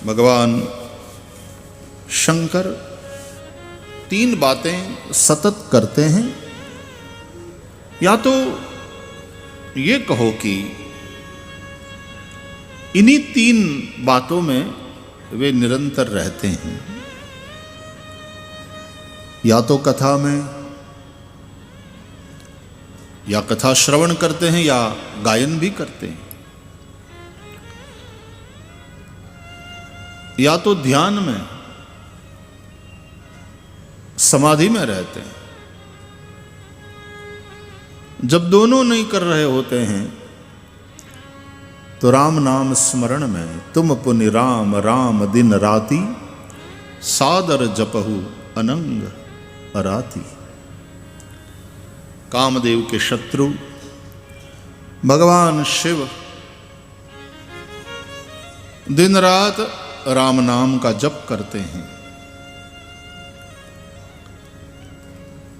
भगवान शंकर तीन बातें सतत करते हैं। या तो ये कहो कि इन्हीं तीन बातों में वे निरंतर रहते हैं, या तो कथा में, या कथा श्रवण करते हैं, या गायन भी करते हैं, या तो ध्यान में समाधि में रहते हैं। जब दोनों नहीं कर रहे होते हैं तो राम नाम स्मरण में तुम पुनि राम राम दिन राति सादर जपहु अनंग अराती। कामदेव के शत्रु भगवान शिव दिन रात राम नाम का जप करते हैं।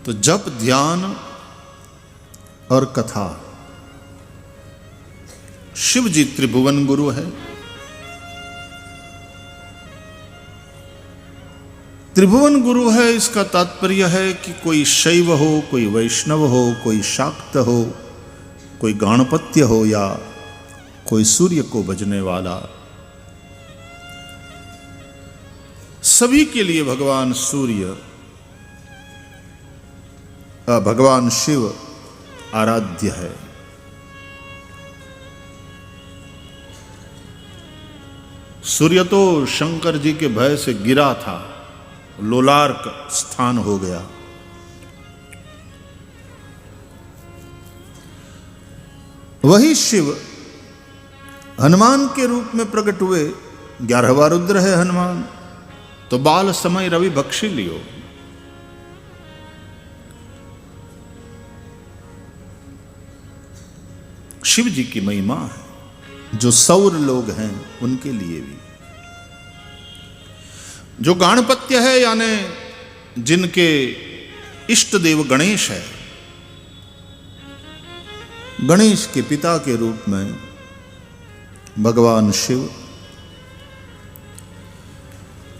तो जप, ध्यान और कथा, शिव जी त्रिभुवन गुरु है। त्रिभुवन गुरु है, इसका तात्पर्य है कि कोई शैव हो, कोई वैष्णव हो, कोई शाक्त हो, कोई गाणपत्य हो, या कोई सूर्य को भजने वाला, सभी के लिए भगवान सूर्य, भगवान शिव आराध्य है। सूर्य तो शंकर जी के भय से गिरा था, लोलार्क स्थान हो गया। वही शिव हनुमान के रूप में प्रकट हुए। 11वां रुद्र है हनुमान, तो बाल समय रवि बख्शी लियो। शिव जी की महिमा है। जो सौर लोग हैं उनके लिए भी, जो गाणपत्य है यानी जिनके इष्ट देव गणेश है, गणेश के पिता के रूप में भगवान शिव,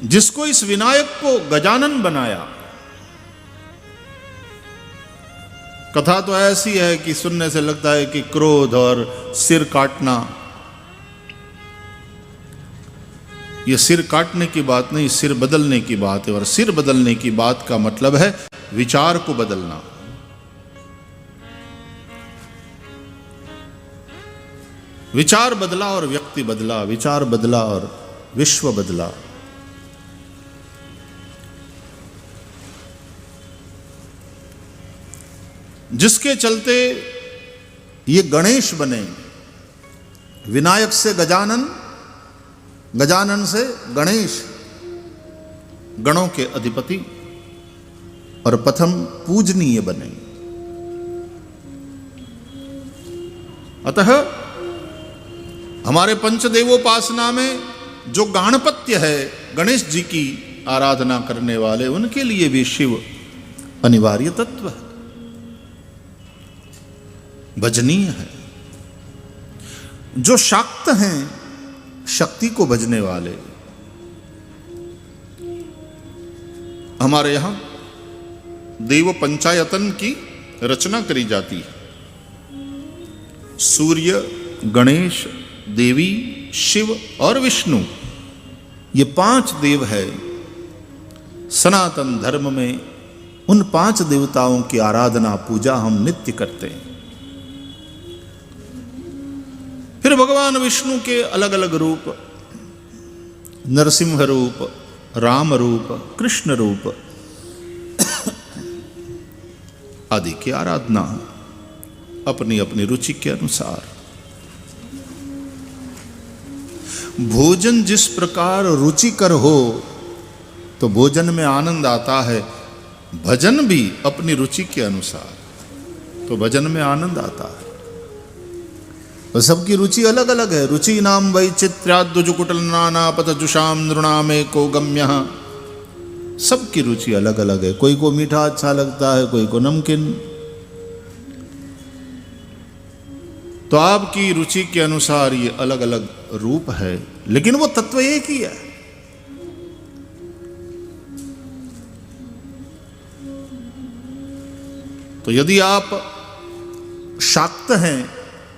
जिसको इस विनायक को गजानन बनाया। कथा तो ऐसी है कि सुनने से लगता है कि क्रोध और सिर काटना, यह सिर काटने की बात नहीं, सिर बदलने की बात है। और सिर बदलने की बात का मतलब है विचार को बदलना। विचार बदला और व्यक्ति बदला, विचार बदला और विश्व बदला। जिसके चलते ये गणेश बने। विनायक से गजानन, गजानन से गणेश, गणों के अधिपति और प्रथम पूजनीय बने। अतः हमारे पंचदेवोपासना में जो गाणपत्य है, गणेश जी की आराधना करने वाले, उनके लिए भी शिव अनिवार्य तत्व है, भजनीय है। जो शाक्त हैं, शक्ति को भजने वाले, हमारे यहां देव पंचायतन की रचना करी जाती है। सूर्य, गणेश, देवी, शिव और विष्णु, ये 5 देव है। सनातन धर्म में उन 5 देवताओं की आराधना, पूजा हम नित्य करते हैं। फिर भगवान विष्णु के अलग अलग रूप, नरसिंह रूप, राम रूप, कृष्ण रूप आदि की आराधना अपनी अपनी रुचि के अनुसार। भोजन जिस प्रकार रुचिकर हो तो भोजन में आनंद आता है, भजन भी अपनी रुचि के अनुसार, तो भजन में आनंद आता है। और सबकी रुचि अलग अलग है। रुचि नाम वैचित्र्याद्जुकुटल नाना पथ जुषाम नृणामे को गम्य। सबकी रुचि अलग अलग है। कोई को मीठा अच्छा लगता है, कोई को नमकीन। तो आपकी रुचि के अनुसार ये अलग अलग रूप है, लेकिन वो तत्व एक ही है। तो यदि आप शाक्त हैं,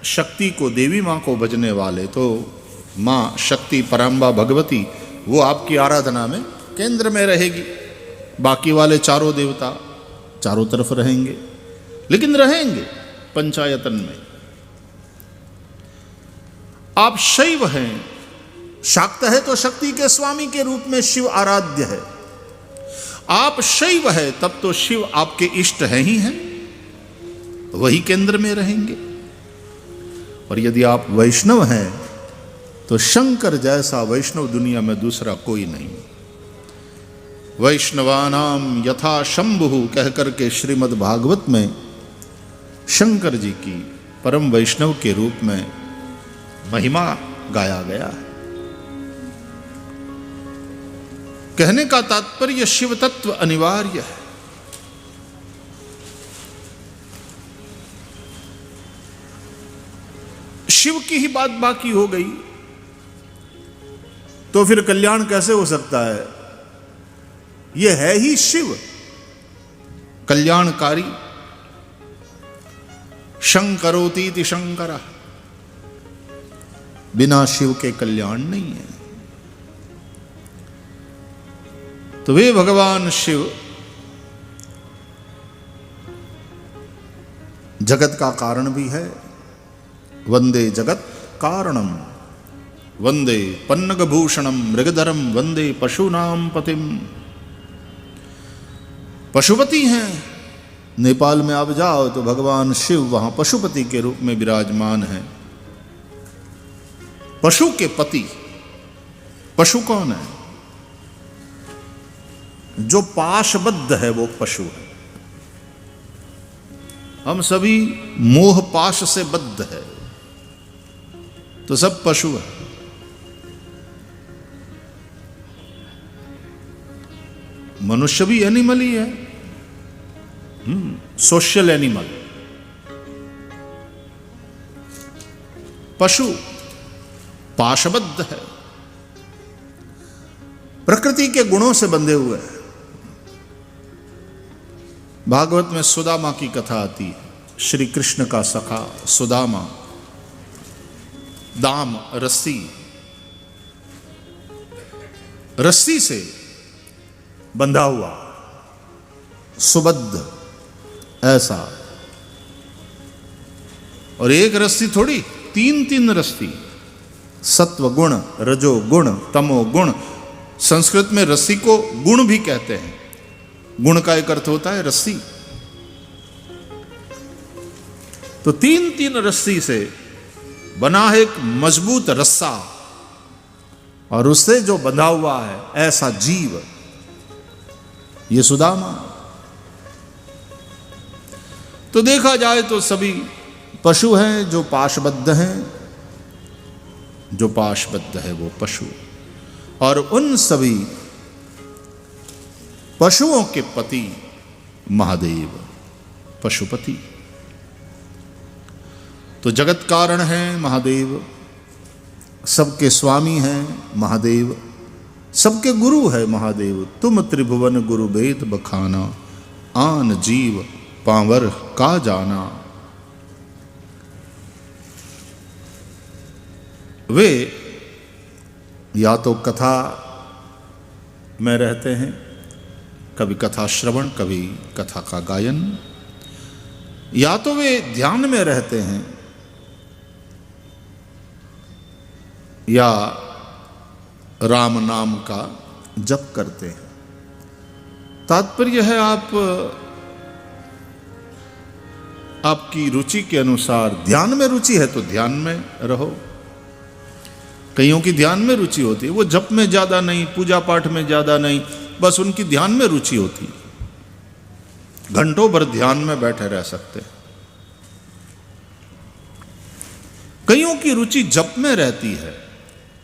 शक्ति को, देवी माँ को भजने वाले, तो माँ शक्ति पराम्बा भगवती वो आपकी आराधना में केंद्र में रहेगी। बाकी वाले चारों देवता चारों तरफ रहेंगे, लेकिन रहेंगे पंचायतन में। आप शैव हैं, शाक्त है तो शक्ति के स्वामी के रूप में शिव आराध्य है। आप शैव है तब तो शिव आपके इष्ट हैं ही हैं, वही केंद्र में रहेंगे। और यदि आप वैष्णव हैं तो शंकर जैसा वैष्णव दुनिया में दूसरा कोई नहीं। वैष्णवानाम यथा शंभु कह करके श्रीमद् भागवत में शंकर जी की परम वैष्णव के रूप में महिमा गाया गया है। कहने का तात्पर्य शिव तत्व अनिवार्य है। शिव की ही बात बाकी हो गई तो फिर कल्याण कैसे हो सकता है? यह है ही शिव कल्याणकारी। शंकरोतीति शंकर, बिना शिव के कल्याण नहीं है। तो वे भगवान शिव जगत का कारण भी है। वंदे जगत कारणम, वंदे पन्नगभूषणम मृगधरम, वंदे पशूनाम पतिम। पशुपति हैं। नेपाल में आप जाओ तो भगवान शिव वहां पशुपति के रूप में विराजमान हैं। पशु के पति। पशु कौन है? जो पाशबद्ध है वो पशु है। हम सभी मोह पाश से बद्ध है, तो सब पशु है। मनुष्य भी एनिमल ही है, सोशल एनिमल। पशु पाशबद्ध है, प्रकृति के गुणों से बंधे हुए हैं। भागवत में सुदामा की कथा आती है। श्री कृष्ण का सखा सुदामा, दाम रस्सी से बंधा हुआ, सुबद्ध ऐसा। और एक रस्सी थोड़ी, तीन रस्सी। सत्व गुण, रजो गुण, तमो गुण। संस्कृत में रस्सी को गुण भी कहते हैं। गुण का एक अर्थ होता है रस्सी। तो तीन रस्सी से बना है एक मजबूत रस्सा, और उससे जो बंधा हुआ है ऐसा जीव, ये सुदामा। तो देखा जाए तो सभी पशु हैं जो पाशबद्ध हैं। जो पाशबद्ध है वो पशु, और उन सभी पशुओं के पति महादेव, पशुपति। तो जगत कारण है महादेव, सबके स्वामी हैं महादेव, सबके गुरु है महादेव। तुम त्रिभुवन गुरु वेद बखाना, आन जीव पांवर का जाना। वे या तो कथा में रहते हैं, कभी कथा श्रवण, कभी कथा का गायन, या तो वे ध्यान में रहते हैं, या राम नाम का जप करते हैं। तात्पर्य है आपकी रुचि के अनुसार। ध्यान में रुचि है तो ध्यान में रहो। कईयों की ध्यान में रुचि होती है, वो जप में ज्यादा नहीं, पूजा पाठ में ज्यादा नहीं, बस उनकी ध्यान में रुचि होती है। घंटों भर ध्यान में बैठे रह सकते। कईयों की रुचि जप में रहती है।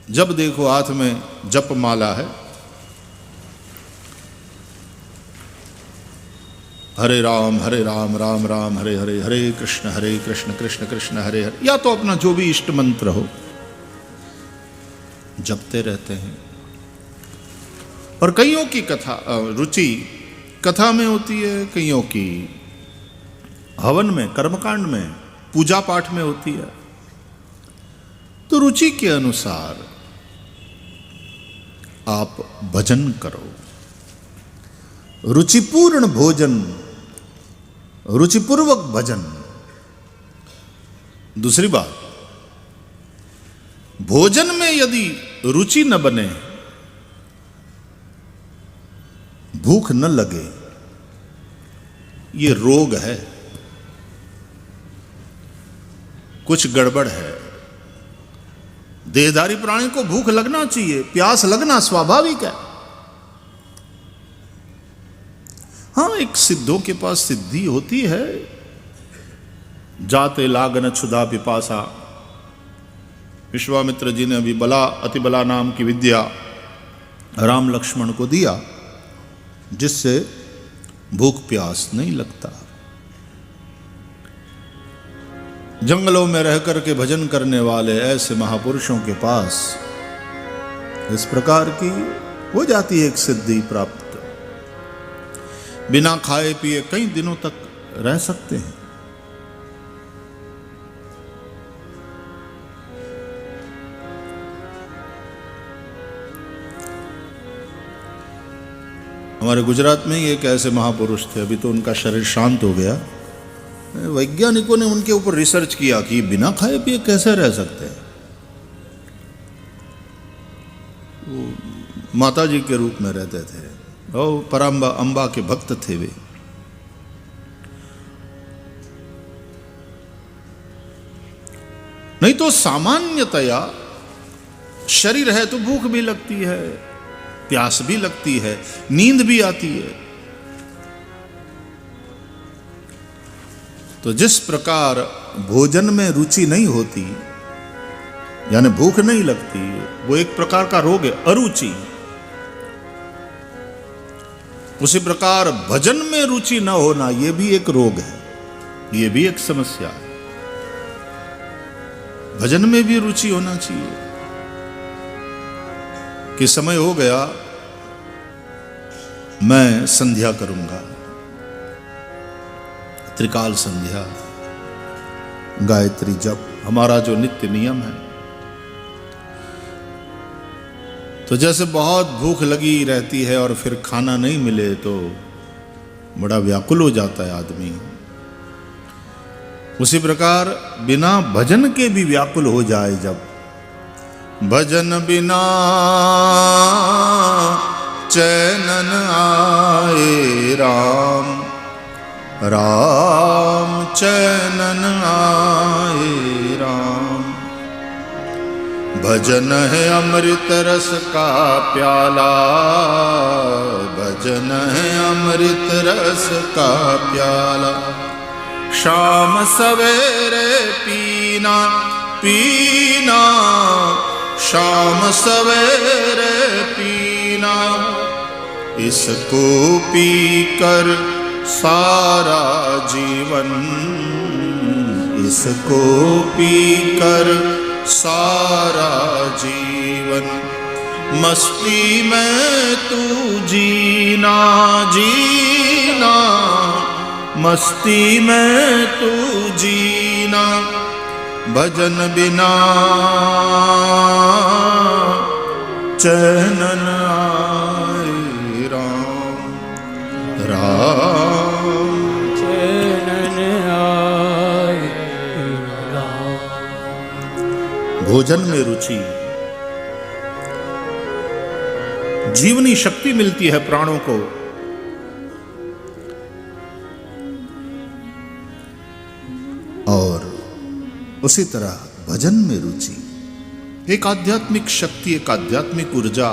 जब देखो हाथ में जप माला है, हरे राम राम राम हरे हरे, हरे कृष्ण कृष्ण कृष्ण हरे हरे, या तो अपना जो भी इष्ट मंत्र हो जपते रहते हैं। और कईयों की कथा रुचि कथा में होती है, कईयों की हवन में, कर्मकांड में, पूजा पाठ में होती है। तो रुचि के अनुसार आप भजन करो। रुचिपूर्ण भोजन, रुचिपूर्वक भजन। दूसरी बात, भोजन में यदि रुचि न बने, भूख न लगे, ये रोग है, कुछ गड़बड़ है। देहधारी प्राणी को भूख लगना चाहिए, प्यास लगना स्वाभाविक है। हाँ, एक सिद्धों के पास सिद्धि होती है, जाते लागन क्षुधा पिपासा। विश्वामित्र जी ने अभी बला अति बला नाम की विद्या राम लक्ष्मण को दिया, जिससे भूख प्यास नहीं लगता। जंगलों में रह करके भजन करने वाले ऐसे महापुरुषों के पास इस प्रकार की हो जाती है एक सिद्धि प्राप्त। बिना खाए पिए कई दिनों तक रह सकते हैं। हमारे गुजरात में ही एक ऐसे महापुरुष थे, अभी तो उनका शरीर शांत हो गया। वैज्ञानिकों ने उनके ऊपर रिसर्च किया कि बिना खाए पिए कैसे रह सकते हैं। वो माता जी के रूप में रहते थे और पराम्बा अंबा के भक्त थे वे। नहीं तो सामान्यतया शरीर है तो भूख भी लगती है, प्यास भी लगती है, नींद भी आती है। तो जिस प्रकार भोजन में रुचि नहीं होती, यानी भूख नहीं लगती, वो एक प्रकार का रोग है, अरुचि। उसी प्रकार भजन में रुचि न होना, यह भी एक रोग है, यह भी एक समस्या है। भजन में भी रुचि होना चाहिए कि समय हो गया, मैं संध्या करूंगा, त्रिकाल संध्या, गायत्री जप, हमारा जो नित्य नियम है। तो जैसे बहुत भूख लगी रहती है और फिर खाना नहीं मिले तो बड़ा व्याकुल हो जाता है आदमी, उसी प्रकार बिना भजन के भी व्याकुल हो जाए। जब भजन बिना चैनन आए राम, राम चैनन आए राम। भजन है अमृत रस का प्याला, भजन है अमृत रस का प्याला। शाम सवेरे पीना पीना, शाम सवेरे पीना। इसको पीकर सारा जीवन, इसको पीकर सारा जीवन। मस्ती में तू जीना जीना, मस्ती में तू जीना। भजन बिना चैनन आए राम, राम चैनन आए राम। भोजन में रुचि, जीवनी शक्ति मिलती है प्राणों को। और उसी तरह भजन में रुचि, एक आध्यात्मिक शक्ति, एक आध्यात्मिक ऊर्जा,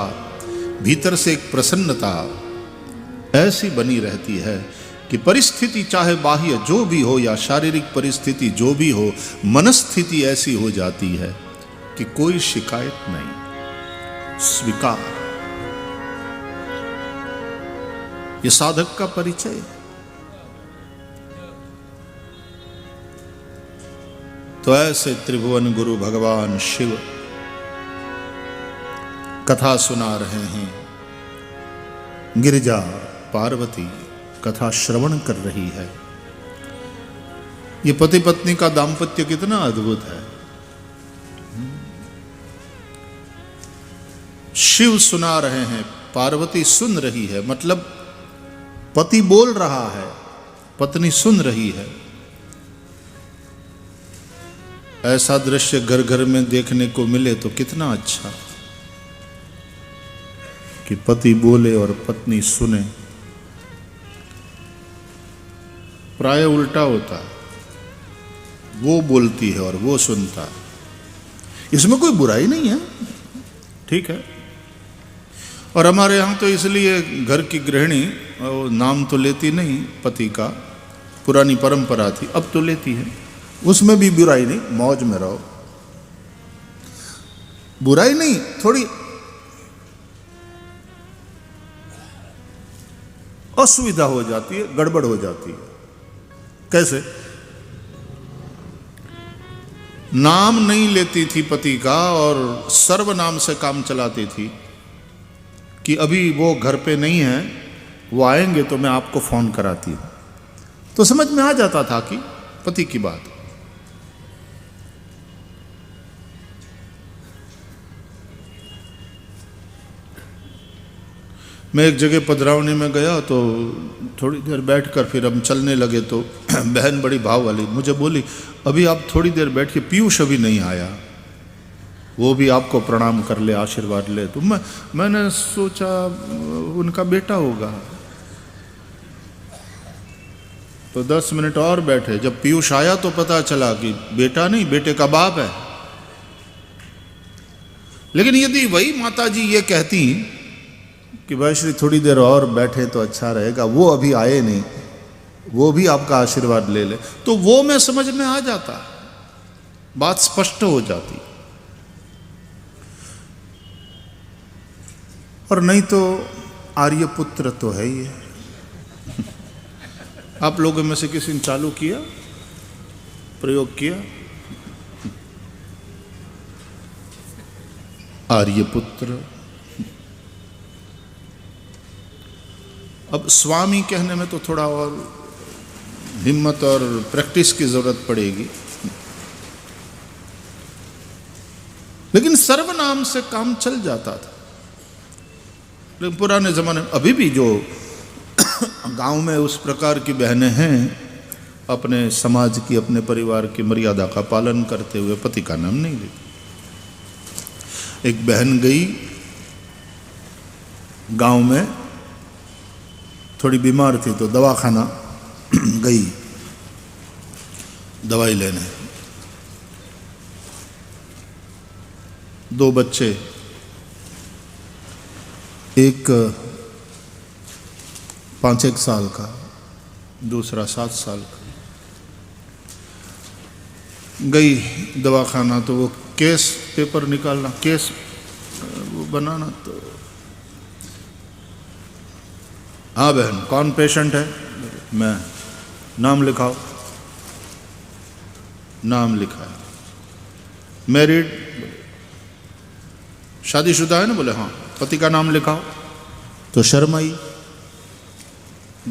भीतर से एक प्रसन्नता ऐसी बनी रहती है कि परिस्थिति चाहे बाह्य जो भी हो या शारीरिक परिस्थिति जो भी हो, मनस्थिति ऐसी हो जाती है कि कोई शिकायत नहीं, स्वीकार। ये साधक का परिचय है। तो ऐसे त्रिभुवन गुरु भगवान शिव कथा सुना रहे हैं, गिरिजा पार्वती कथा श्रवण कर रही है। ये पति पत्नी का दाम्पत्य कितना अद्भुत है। शिव सुना रहे हैं, पार्वती सुन रही है, मतलब पति बोल रहा है, पत्नी सुन रही है। ऐसा दृश्य घर घर में देखने को मिले तो कितना अच्छा कि पति बोले और पत्नी सुने। प्राय उल्टा होता है, वो बोलती है और वो सुनता है। इसमें कोई बुराई नहीं है, ठीक है। और हमारे यहाँ तो इसलिए घर की गृहिणी नाम तो लेती नहीं पति का, पुरानी परंपरा थी, अब तो लेती है। उसमें भी बुराई नहीं, मौज में रहो, बुराई नहीं, थोड़ी असुविधा हो जाती है, गड़बड़ हो जाती है। कैसे? नाम नहीं लेती थी पति का और सर्वनाम से काम चलाती थी कि अभी वो घर पे नहीं है, वो आएंगे तो मैं आपको फोन कराती हूं। तो समझ में आ जाता था कि पति की बात। मैं एक जगह पधरावनी में गया तो थोड़ी देर बैठकर फिर हम चलने लगे तो बहन बड़ी भाव वाली मुझे बोली, अभी आप थोड़ी देर बैठ के, पीयूष अभी नहीं आया, वो भी आपको प्रणाम कर ले, आशीर्वाद ले। तो मैंने सोचा उनका बेटा होगा। तो 10 मिनट और बैठे, जब पीयूष आया तो पता चला कि बेटा नहीं, बेटे का बाप है। लेकिन यदि वही माता जी ये कहती कि भाई श्री थोड़ी देर और बैठे तो अच्छा रहेगा, वो अभी आए नहीं, वो भी आपका आशीर्वाद ले ले, तो वो मैं समझ में आ जाता, बात स्पष्ट हो जाती। और नहीं तो आर्यपुत्र तो है ही है। आप लोगों में से किसी ने चालू किया, प्रयोग किया? आर्यपुत्र। अब स्वामी कहने में तो थोड़ा और हिम्मत और प्रैक्टिस की जरूरत पड़ेगी, लेकिन सर्वनाम से काम चल जाता था। लेकिन पुराने जमाने में अभी भी जो गांव में उस प्रकार की बहनें हैं, अपने समाज की, अपने परिवार की मर्यादा का पालन करते हुए पति का नाम नहीं लेती। एक बहन गई गांव में, थोड़ी बीमार थी तो दवाखाना गई दवाई लेने। 2 बच्चे, एक 5-1 साल का, दूसरा 7 साल का। गई दवाखाना तो वो केस पेपर निकालना, केस वो बनाना, तो हाँ बहन कौन पेशेंट है? मैं। नाम लिखाओ। नाम लिखा है। मैरिड? शादीशुदा है ना? बोले हाँ। पति का नाम लिखाओ। तो शर्म आई,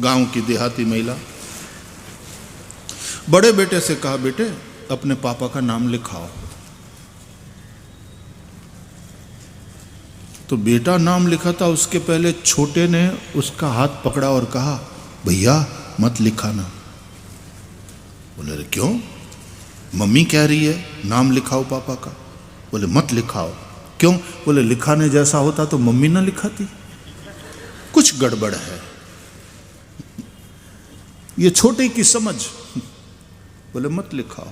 गांव की देहाती महिला। बड़े बेटे से कहा, बेटे अपने पापा का नाम लिखाओ। तो बेटा नाम लिखा था, उसके पहले छोटे ने उसका हाथ पकड़ा और कहा, भैया मत लिखाना। बोले अरे क्यों? मम्मी कह रही है नाम लिखाओ पापा का। बोले मत लिखाओ। क्यों? बोले लिखाने जैसा होता तो मम्मी ना लिखाती, कुछ गड़बड़ है। ये छोटे की समझ। बोले मत लिखाओ।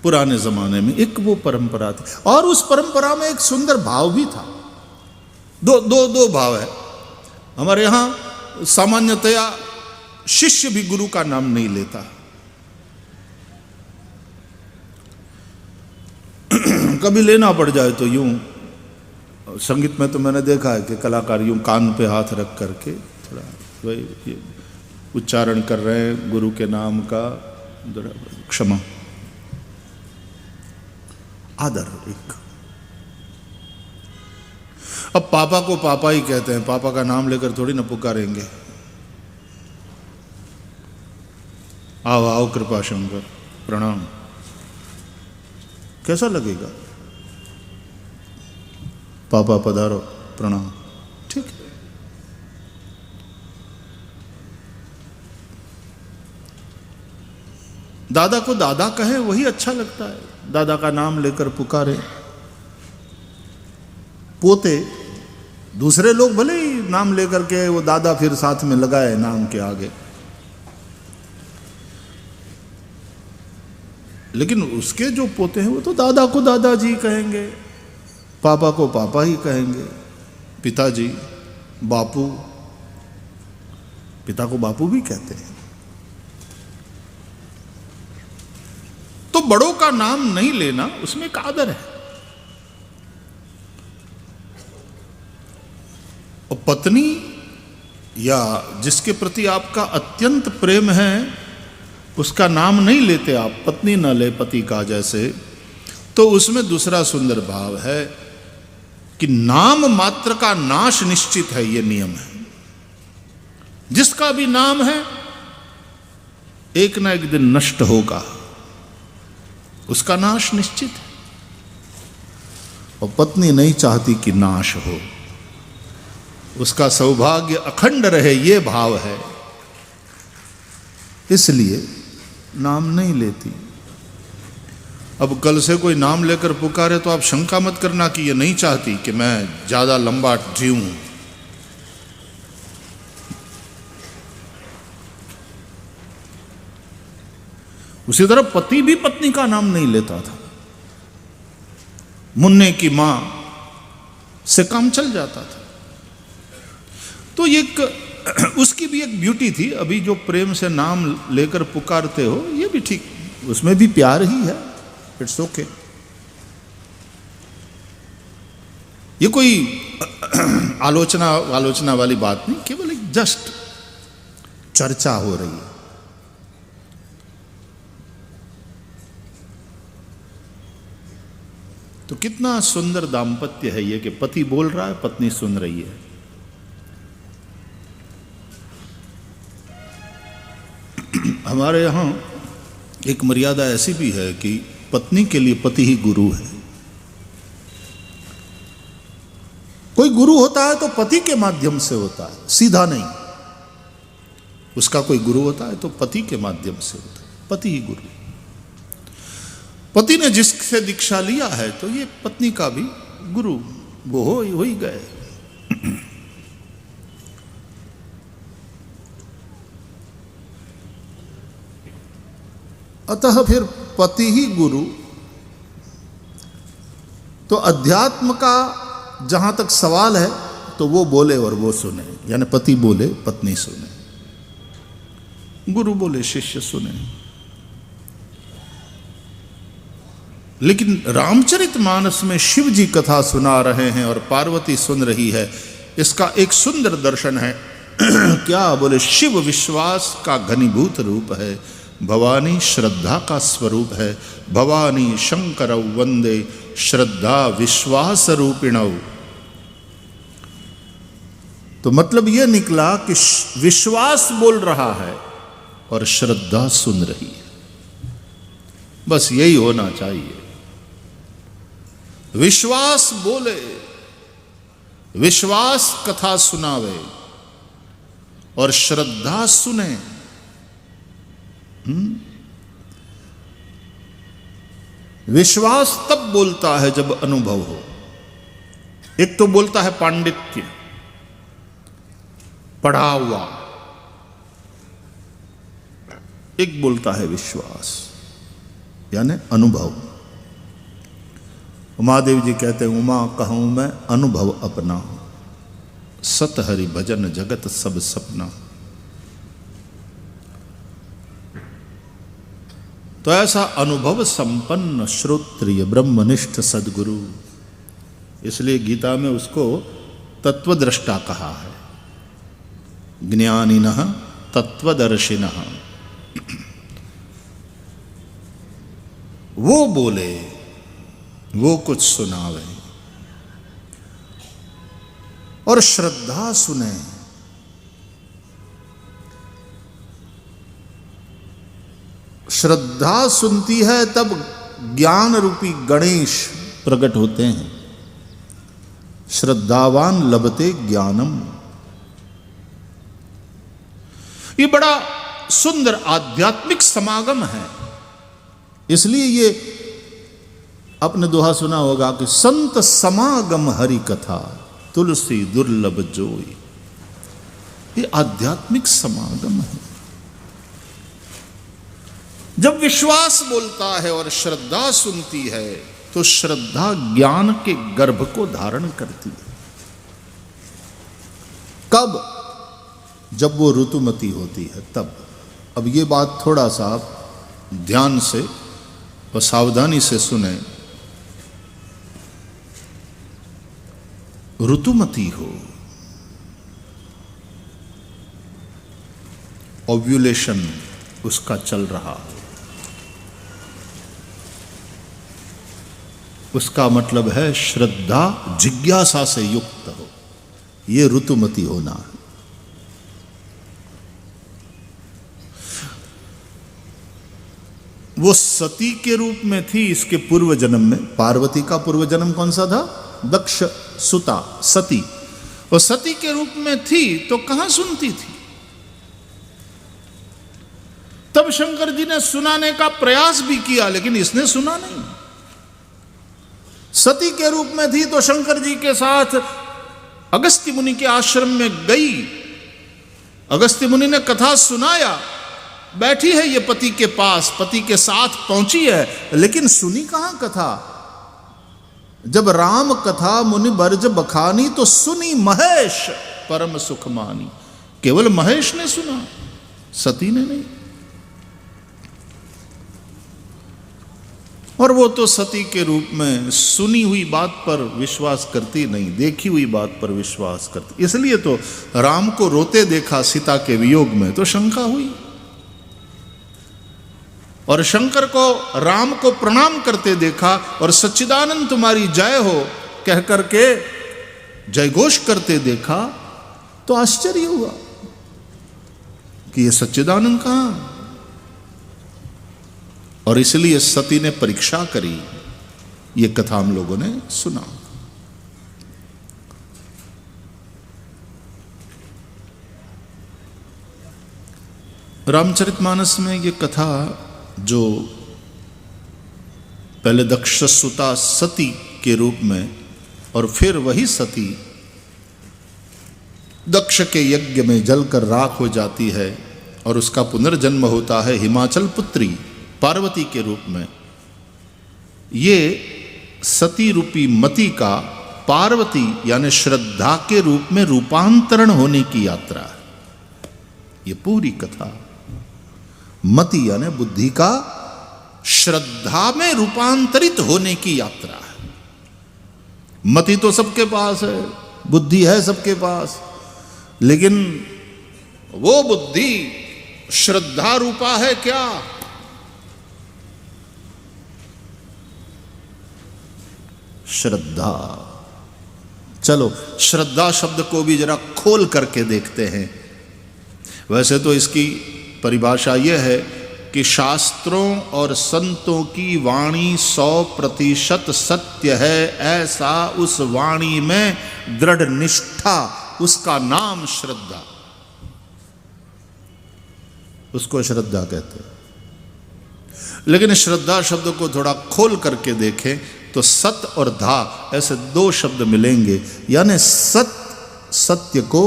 पुराने जमाने में एक वो परंपरा थी, और उस परंपरा में एक सुंदर भाव भी था। दो भाव है हमारे यहां। सामान्यतया शिष्य भी गुरु का नाम नहीं लेता। कभी लेना पड़ जाए तो यूं, संगीत में तो मैंने देखा है कि कलाकार यूं कान पे हाथ रख करके थोड़ा वही उच्चारण कर रहे हैं गुरु के नाम का। क्षमा, आदर एक। अब पापा को पापा ही कहते हैं, पापा का नाम लेकर थोड़ी ना पुकारेंगे। आओ आओ कृपा शंकर, प्रणाम। कैसा लगेगा? पापा पधारो, प्रणाम। ठीक है। दादा को दादा कहे वही अच्छा लगता है, दादा का नाम लेकर पुकारे। पोते दूसरे लोग भले ही नाम लेकर के वो दादा फिर साथ में लगाए नाम के आगे, लेकिन उसके जो पोते हैं वो तो दादा को दादाजी कहेंगे, पापा को पापा ही कहेंगे, पिताजी, बापू। पिता को बापू भी कहते हैं। तो बड़ों का नाम नहीं लेना, उसमें एक आदर है। और पत्नी या जिसके प्रति आपका अत्यंत प्रेम है उसका नाम नहीं लेते आप, पत्नी न ले पति का जैसे, तो उसमें दूसरा सुंदर भाव है कि नाम मात्र का नाश निश्चित है। यह नियम है, जिसका भी नाम है एक ना एक दिन नष्ट होगा, उसका नाश निश्चित है। और पत्नी नहीं चाहती कि नाश हो, उसका सौभाग्य अखंड रहे, यह भाव है, इसलिए नाम नहीं लेती। अब कल से कोई नाम लेकर पुकारे तो आप शंका मत करना कि ये नहीं चाहती कि मैं ज्यादा लंबा जीऊं। उसी तरह पति भी पत्नी का नाम नहीं लेता था। मुन्ने की मां से काम चल जाता था। तो एक उसकी भी एक ब्यूटी थी। अभी जो प्रेम से नाम लेकर पुकारते हो, ये भी ठीक, उसमें भी प्यार ही है, इट्स ओके। ये कोई आलोचना वाली बात नहीं, केवल एक जस्ट चर्चा हो रही है। तो कितना सुंदर दाम्पत्य है ये कि पति बोल रहा है, पत्नी सुन रही है। हमारे यहां एक मर्यादा ऐसी भी है कि पत्नी के लिए पति ही गुरु है। कोई गुरु होता है तो पति के माध्यम से होता है, सीधा नहीं। उसका कोई गुरु होता है तो पति के माध्यम से होता है, पति ही गुरु। पति ने जिससे दीक्षा लिया है तो ये पत्नी का भी गुरु वो हो ही गए। अतः फिर पति ही गुरु। तो अध्यात्म का जहां तक सवाल है तो वो बोले और वो सुने, यानी पति बोले पत्नी सुने, गुरु बोले शिष्य सुने। लेकिन रामचरितमानस में शिव जी कथा सुना रहे हैं और पार्वती सुन रही है, इसका एक सुंदर दर्शन है। क्या बोले, शिव विश्वास का घनीभूत रूप है, भवानी श्रद्धा का स्वरूप है। भवानी शंकरौ वंदे श्रद्धा विश्वास रूपिणौ। तो मतलब यह निकला कि विश्वास बोल रहा है और श्रद्धा सुन रही है। बस यही होना चाहिए। विश्वास बोले, विश्वास कथा सुनावे और श्रद्धा सुने। विश्वास तब बोलता है जब अनुभव हो। एक तो बोलता है पांडित्य, पढ़ा हुआ, एक बोलता है विश्वास यानी अनुभव। उमादेव जी कहते हैं, उमा कहूं मैं अनुभव अपना, सत हरि भजन जगत सब सपना। तो ऐसा अनुभव संपन्न श्रोत्रिय ब्रह्मनिष्ठ सद्गुरु, इसलिए गीता में उसको तत्वद्रष्टा कहा है। ज्ञानिनः तत्वदर्शिनः। वो बोले, वो कुछ सुनावे और श्रद्धा सुने। श्रद्धा सुनती है तब ज्ञान रूपी गणेश प्रकट होते हैं। श्रद्धावान लभते ज्ञानम। ये बड़ा सुंदर आध्यात्मिक समागम है। इसलिए ये आपने दोहा सुना होगा कि संत समागम हरि कथा तुलसी दुर्लभ जोई। ये आध्यात्मिक समागम है। जब विश्वास बोलता है और श्रद्धा सुनती है तो श्रद्धा ज्ञान के गर्भ को धारण करती है। कब? जब वो ऋतुमती होती है तब। अब ये बात थोड़ा सा आप ध्यान से और सावधानी से सुने। ऋतुमती हो, ओव्यूलेशन उसका चल रहा हो, उसका मतलब है श्रद्धा जिज्ञासा से युक्त हो। यह ऋतुमती होना है। वो सती के रूप में थी इसके पूर्व जन्म में। पार्वती का पूर्व जन्म कौन सा था? दक्ष सुता सती। वो सती के रूप में थी तो कहां सुनती थी? तब शंकर जी ने सुनाने का प्रयास भी किया लेकिन इसने सुना नहीं। सती के रूप में थी तो शंकर जी के साथ अगस्त्य मुनि के आश्रम में गई। अगस्त्य मुनि ने कथा सुनाया, बैठी है ये पति के पास, पति के साथ पहुंची है, लेकिन सुनी कहां कथा? जब राम कथा मुनि बरज बखानी तो सुनी महेश परम सुख मानी। केवल महेश ने सुना, सती ने नहीं। और वो तो सती के रूप में सुनी हुई बात पर विश्वास करती नहीं, देखी हुई बात पर विश्वास करती। इसलिए तो राम को रोते देखा सीता के वियोग में तो शंका हुई, और शंकर को राम को प्रणाम करते देखा और सच्चिदानंद तुम्हारी जय हो कह करके जयघोष करते देखा तो आश्चर्य हुआ कि ये सच्चिदानंद कहां। और इसलिए सती ने परीक्षा करी। ये कथा हम लोगों ने सुना। रामचरितमानस में ये कथा जो पहले दक्षसुता सती के रूप में और फिर वही सती दक्ष के यज्ञ में जलकर राख हो जाती है और उसका पुनर्जन्म होता है हिमाचल पुत्री पार्वती के रूप में। ये सती रूपी मति का पार्वती यानी श्रद्धा के रूप में रूपांतरण होने की यात्रा है। ये पूरी कथा मति यानी बुद्धि का श्रद्धा में रूपांतरित होने की यात्रा है। मति तो सबके पास है, बुद्धि है सबके पास, लेकिन वो बुद्धि श्रद्धा रूपा है क्या? श्रद्धा। चलो श्रद्धा शब्द को भी जरा खोल करके देखते हैं। वैसे तो इसकी परिभाषा यह है कि शास्त्रों और संतों की वाणी 100% सत्य है, ऐसा उस वाणी में दृढ़ निष्ठा, उसका नाम श्रद्धा, उसको श्रद्धा कहते हैं। लेकिन श्रद्धा शब्द को थोड़ा खोल करके देखें तो सत और धा ऐसे दो शब्द मिलेंगे, यानी सत्य को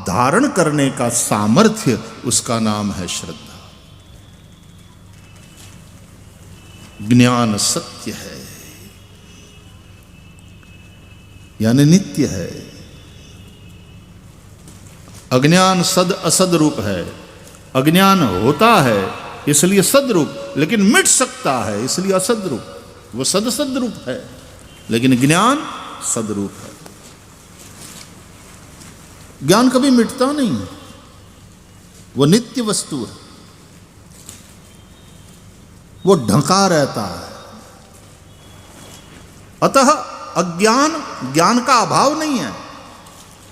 धारण करने का सामर्थ्य, उसका नाम है श्रद्धा। ज्ञान सत्य है यानी नित्य है। अज्ञान सद असद रूप है। अज्ञान होता है इसलिए सद रूप, लेकिन मिट सकता है इसलिए असद रूप। वो सद रूप है, लेकिन ज्ञान सदरूप है। ज्ञान कभी मिटता नहीं, वो नित्य वस्तु है, वो ढका रहता है। अतः अज्ञान ज्ञान का अभाव नहीं है,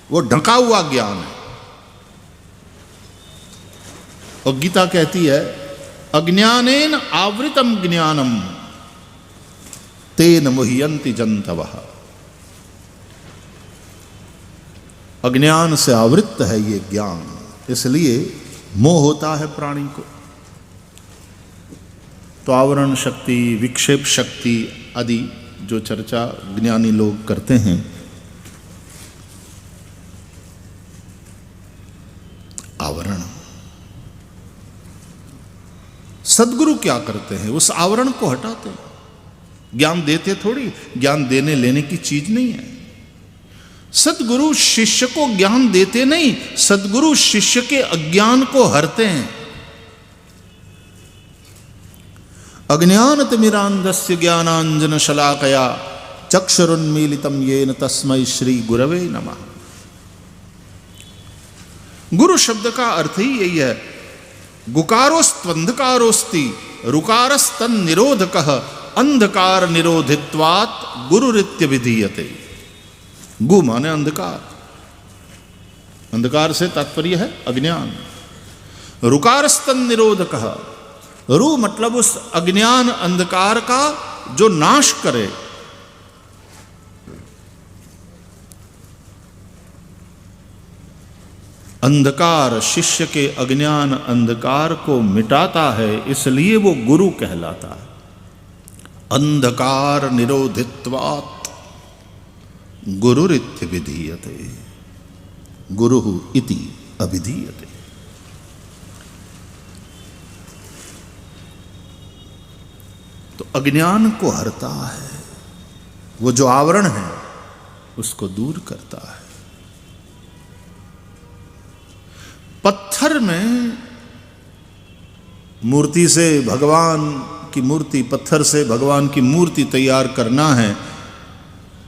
वो ढका हुआ ज्ञान है। और गीता कहती है अज्ञानेन आवृतम ज्ञानम तेन मुह्यन्ति जंतवः। अज्ञान से आवृत है ये ज्ञान, इसलिए मोह होता है प्राणी को। तो आवरण शक्ति, विक्षेप शक्ति आदि जो चर्चा ज्ञानी लोग करते हैं, आवरण। सद्गुरु क्या करते हैं? उस आवरण को हटाते हैं। ज्ञान देते थोड़ी, ज्ञान देने लेने की चीज नहीं है। सद्गुरु शिष्य को ज्ञान देते नहीं, सद्गुरु शिष्य के अज्ञान को हरते हैं। अज्ञानतिमिरान्धस्य ज्ञानांजन शलाकया चक्षुरुन्मीलितं येन तस्मै श्री गुरवे नमः। गुरु शब्द का अर्थ ही यही है। गुकारोस्त्वंधकारोस्ति रुकारस्तन निरोधकः अंधकार निरोधित्वात् गुरुरित्य विधीयते। गु माने अंधकार, अंधकार से तात्पर्य है अज्ञान। रुकारस्तन निरोधकः, रु मतलब उस अज्ञान अंधकार का जो नाश करे। अंधकार, शिष्य के अज्ञान अंधकार को मिटाता है, इसलिए वो गुरु कहलाता है। अंधकार निरोधित्वात् गुरुरित्य विधीयते, गुरुः इति अभिधीयते। तो अज्ञान को हरता है, वो जो आवरण है उसको दूर करता है। पत्थर में मूर्ति से भगवान की मूर्ति, पत्थर से भगवान की मूर्ति तैयार करना है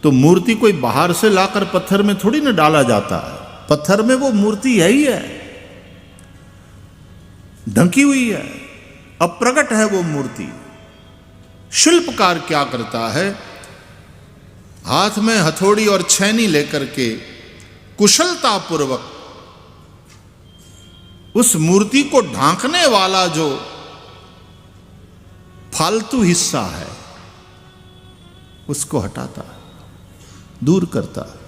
तो मूर्ति कोई बाहर से लाकर पत्थर में थोड़ी ना डाला जाता है। पत्थर में वो मूर्ति है ही है, ढंकी हुई है, अप्रगट है वो मूर्ति। शिल्पकार क्या करता है? हाथ में हथौड़ी और छैनी लेकर के कुशलता पूर्वक उस मूर्ति को ढांकने वाला जो फालतू हिस्सा है उसको हटाता है, दूर करता है,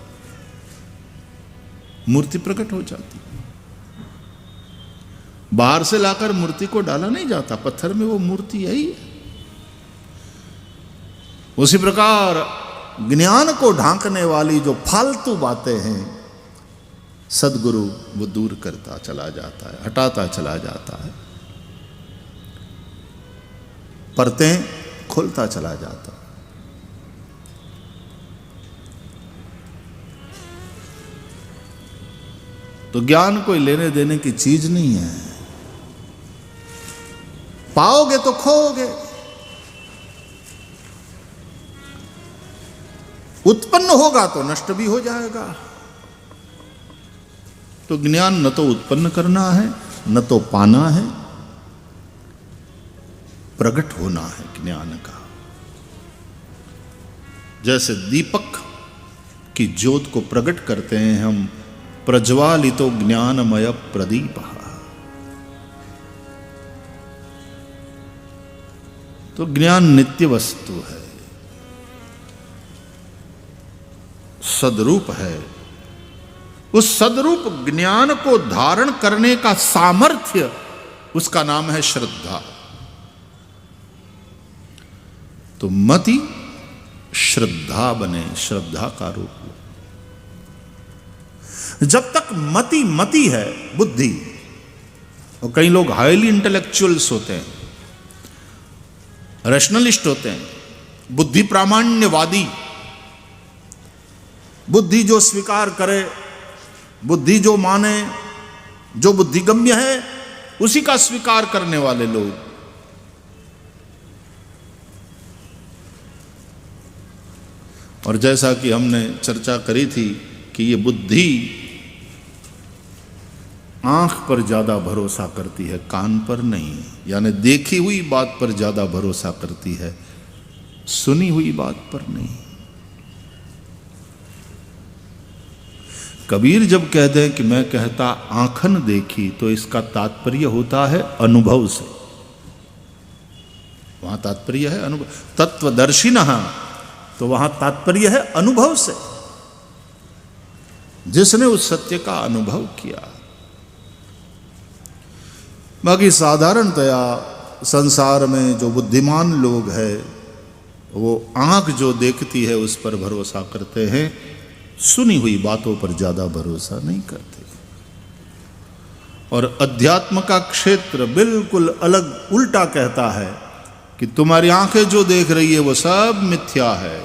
मूर्ति प्रकट हो जाती। बाहर से लाकर मूर्ति को डाला नहीं जाता, पत्थर में वो मूर्ति है ही। उसी प्रकार ज्ञान को ढांकने वाली जो फालतू बातें हैं सद्गुरु वो दूर करता चला जाता है, हटाता चला जाता है, परतें खोलता चला जाता है। तो ज्ञान कोई लेने देने की चीज नहीं है। पाओगे तो खोओगे, उत्पन्न होगा तो नष्ट भी हो जाएगा। तो ज्ञान न तो उत्पन्न करना है, न तो पाना है, प्रकट होना है ज्ञान का। जैसे दीपक की ज्योत को प्रकट करते हैं हम, प्रज्वालितो ज्ञानमय प्रदीपः। तो ज्ञान नित्य वस्तु है, सदरूप है। उस सदरूप ज्ञान को धारण करने का सामर्थ्य, उसका नाम है श्रद्धा। तो मति श्रद्धा बने, श्रद्धा का रूप। जब तक मति मति है, बुद्धि, और कई लोग हाईली इंटेलेक्चुअल्स होते हैं, रैशनलिस्ट होते हैं, बुद्धि प्रामाण्यवादी, बुद्धि जो स्वीकार करे, बुद्धि जो माने, जो बुद्धिगम्य है उसी का स्वीकार करने वाले लोग। और जैसा कि हमने चर्चा करी थी कि ये बुद्धि आंख पर ज्यादा भरोसा करती है, कान पर नहीं। यानी देखी हुई बात पर ज्यादा भरोसा करती है, सुनी हुई बात पर नहीं। कबीर जब कहते हैं कि मैं कहता आंखन देखी, तो इसका तात्पर्य होता है अनुभव से। वहां तात्पर्य है अनुभव। तत्वदर्शिनः, तो वहां तात्पर्य है अनुभव से, जिसने उस सत्य का अनुभव किया। बाकी साधारणतया संसार में जो बुद्धिमान लोग हैं वो आंख जो देखती है उस पर भरोसा करते हैं, सुनी हुई बातों पर ज्यादा भरोसा नहीं करते। और अध्यात्म का क्षेत्र बिल्कुल अलग उल्टा कहता है कि तुम्हारी आंखें जो देख रही है वो सब मिथ्या है,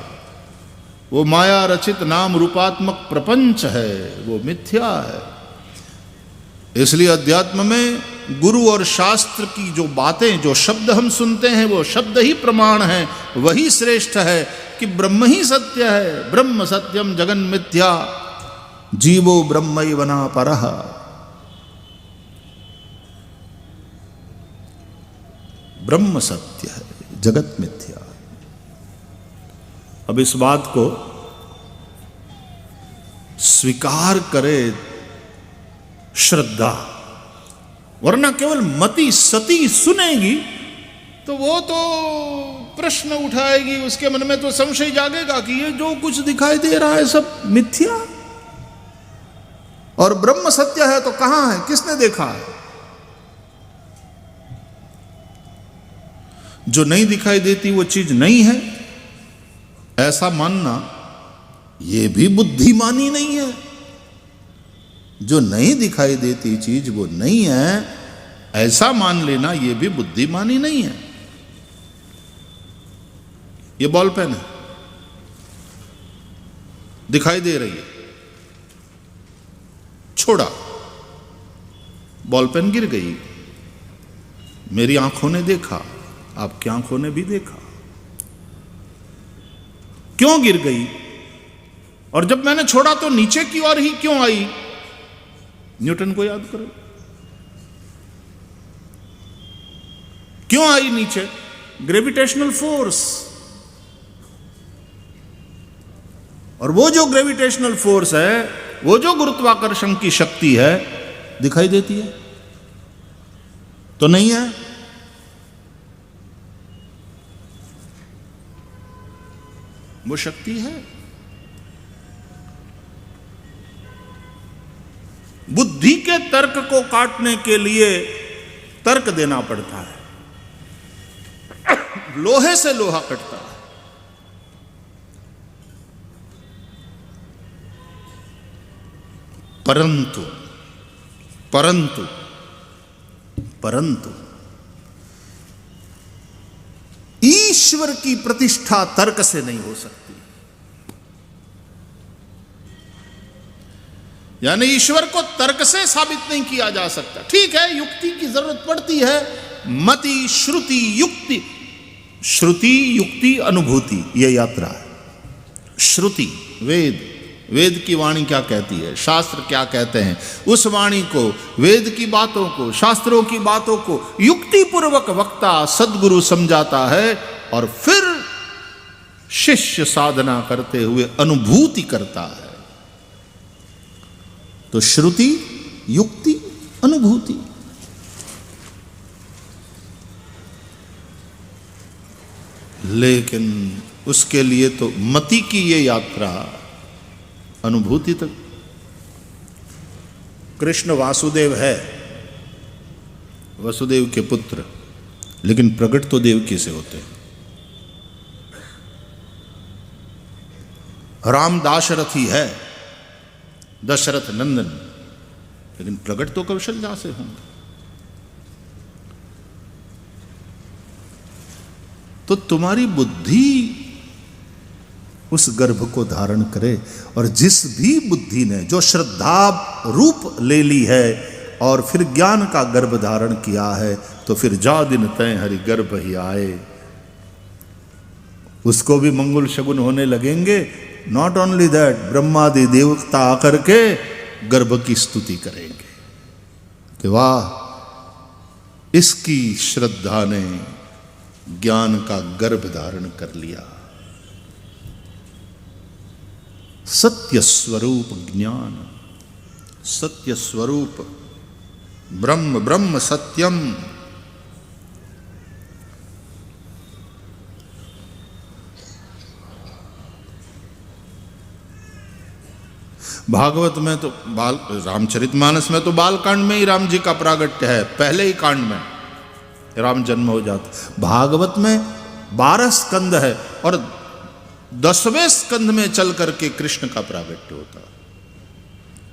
वो माया रचित नाम रूपात्मक प्रपंच है, वो मिथ्या है। इसलिए अध्यात्म में गुरु और शास्त्र की जो बातें, जो शब्द हम सुनते हैं वो शब्द ही प्रमाण है, वही श्रेष्ठ है कि ब्रह्म ही सत्य है। ब्रह्म सत्यम जगन मिथ्या जीवो ब्रह्मैव न परः। ब्रह्म सत्य है, जगत मिथ्या। अब इस बात को स्वीकार करे श्रद्धा, वरना केवल मति सती सुनेगी तो वो तो प्रश्न उठाएगी, उसके मन में तो संशय जागेगा कि ये जो कुछ दिखाई दे रहा है सब मिथ्या। और ब्रह्म सत्य है तो कहां है, किसने देखा है? जो नहीं दिखाई देती वो चीज नहीं है, ऐसा मानना ये भी बुद्धिमानी नहीं है। जो नहीं दिखाई देती चीज वो नहीं है, ऐसा मान लेना ये भी बुद्धिमानी नहीं है। ये बॉल पेन है, दिखाई दे रही है, छोड़ा, बॉल पेन गिर गई, मेरी आंखों ने देखा, आपकी आंखों ने भी देखा। क्यों गिर गई? और जब मैंने छोड़ा तो नीचे की ओर ही क्यों आई? न्यूटन को याद करो, क्यों आई नीचे? Gravitational force. और वो जो ग्रेविटेशनल फोर्स है, वो जो गुरुत्वाकर्षण की शक्ति है, दिखाई देती है तो नहीं है? वो शक्ति है। बुद्धि के तर्क को काटने के लिए तर्क देना पड़ता है, लोहे से लोहा कटता है। परंतु परंतु परंतु ईश्वर की प्रतिष्ठा तर्क से नहीं हो सकती। यानी ईश्वर को तर्क से साबित नहीं किया जा सकता। ठीक है, युक्ति की जरूरत पड़ती है, मति श्रुति युक्ति, श्रुति युक्ति अनुभूति, ये यात्रा है। श्रुति वेद, वेद की वाणी क्या कहती है, शास्त्र क्या कहते हैं, उस वाणी को, वेद की बातों को, शास्त्रों की बातों को युक्ति पूर्वक वक्ता सद्गुरु समझाता है और फिर शिष्य साधना करते हुए अनुभूति करता है। तो श्रुति युक्ति अनुभूति। लेकिन उसके लिए तो मति की ये यात्रा अनुभूति तक। कृष्ण वासुदेव है, वसुदेव के पुत्र, लेकिन प्रकट तो देवकी से होते हैं। राम दाशरथी है, दशरथ नंदन, लेकिन प्रकट तो कौशल्या से होंगे। तो तुम्हारी बुद्धि उस गर्भ को धारण करे। और जिस भी बुद्धि ने जो श्रद्धा रूप ले ली है और फिर ज्ञान का गर्भ धारण किया है, तो फिर जा दिन तय हरि गर्भ ही आए, उसको भी मंगल शगुन होने लगेंगे। नॉट ओनली दैट, ब्रह्मादि देवता आकर के गर्भ की स्तुति करेंगे कि वाह, इसकी श्रद्धा ने ज्ञान का गर्भ धारण कर लिया। सत्य स्वरूप ज्ञान, सत्य स्वरूप ब्रह्म, ब्रह्म सत्यम। भागवत में तो रामचरितमानस में तो बालकांड में ही राम जी का प्रागट्य है, पहले ही कांड में राम जन्म हो जाता। भागवत में 12 स्कंद है और 10वें स्कंद में चल करके कृष्ण का प्रागट्य होता है।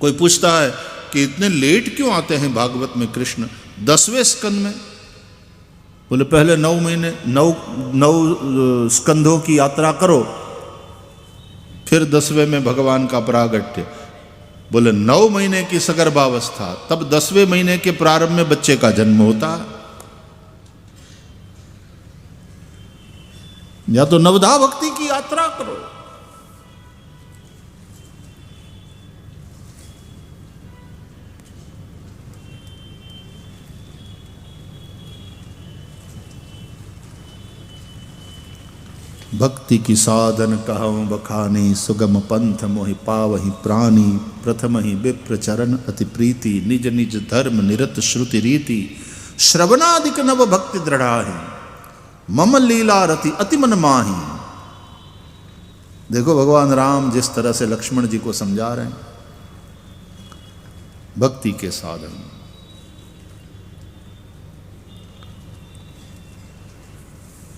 कोई पूछता है कि इतने लेट क्यों आते हैं भागवत में कृष्ण 10वें स्कंद में? बोले पहले 9 महीने 9 स्कंधों की यात्रा करो, फिर 10वें में भगवान का प्रागट्य। बोले 9 महीने की सगर्भावस्था, तब 10वें महीने के प्रारंभ में बच्चे का जन्म होता है। या तो नवधा भक्ति की यात्रा करो। भक्ति की साधन कहूँ बखानी, सुगम पंथ मोहि पावहि प्राणी। प्रथम ही विप्र चरण अति प्रीति, निज निज धर्म निरत श्रुति रीति। श्रवणादिक नव भक्ति दृढ़ाहि, मम लीला रति अति मन माही। देखो भगवान राम जिस तरह से लक्ष्मण जी को समझा रहे हैं भक्ति के साधन।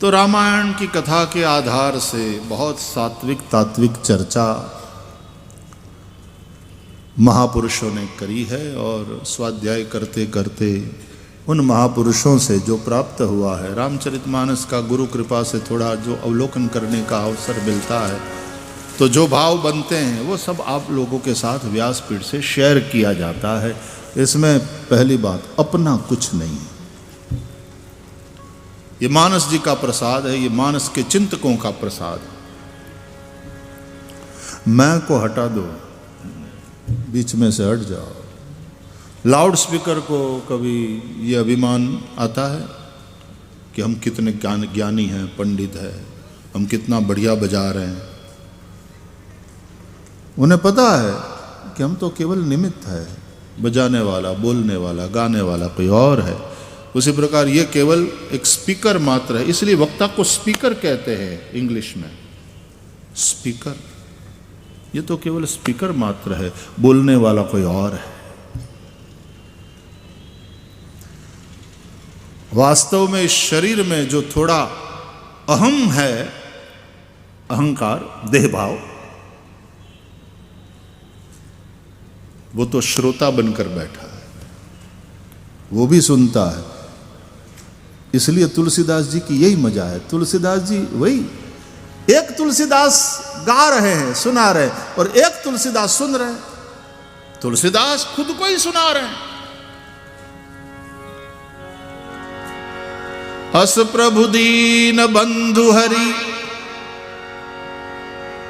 तो रामायण की कथा के आधार से बहुत सात्विक तात्विक चर्चा महापुरुषों ने करी है और स्वाध्याय करते करते उन महापुरुषों से जो प्राप्त हुआ है, रामचरितमानस का गुरु कृपा से थोड़ा जो अवलोकन करने का अवसर मिलता है, तो जो भाव बनते हैं वो सब आप लोगों के साथ व्यासपीठ से शेयर किया जाता है। इसमें पहली बात, अपना कुछ नहीं है। ये मानस जी का प्रसाद है, ये मानस के चिंतकों का प्रसाद है। मैं को हटा दो, बीच में से हट जाओ। लाउड स्पीकर को कभी ये अभिमान आता है कि हम कितने ज्ञानी हैं, पंडित हैं, हम कितना बढ़िया बजा रहे हैं। उन्हें पता है कि हम तो केवल निमित्त है, बजाने वाला, बोलने वाला, गाने वाला कोई और है। उसी प्रकार ये केवल एक स्पीकर मात्र है, इसलिए वक्ता को स्पीकर कहते हैं इंग्लिश में। स्पीकर, ये तो केवल स्पीकर मात्र है, बोलने वाला कोई और है। वास्तव में इस शरीर में जो थोड़ा अहम है, अहंकार, देहभाव, वो तो श्रोता बनकर बैठा है, वो भी सुनता है। इसलिए तुलसीदास जी की यही मजा है। तुलसीदास जी वही, एक तुलसीदास गा रहे हैं, सुना रहे हैं, और एक तुलसीदास सुन रहे हैं। तुलसीदास खुद को ही सुना रहे हैं। हस प्रभु दीन बंधु हरि,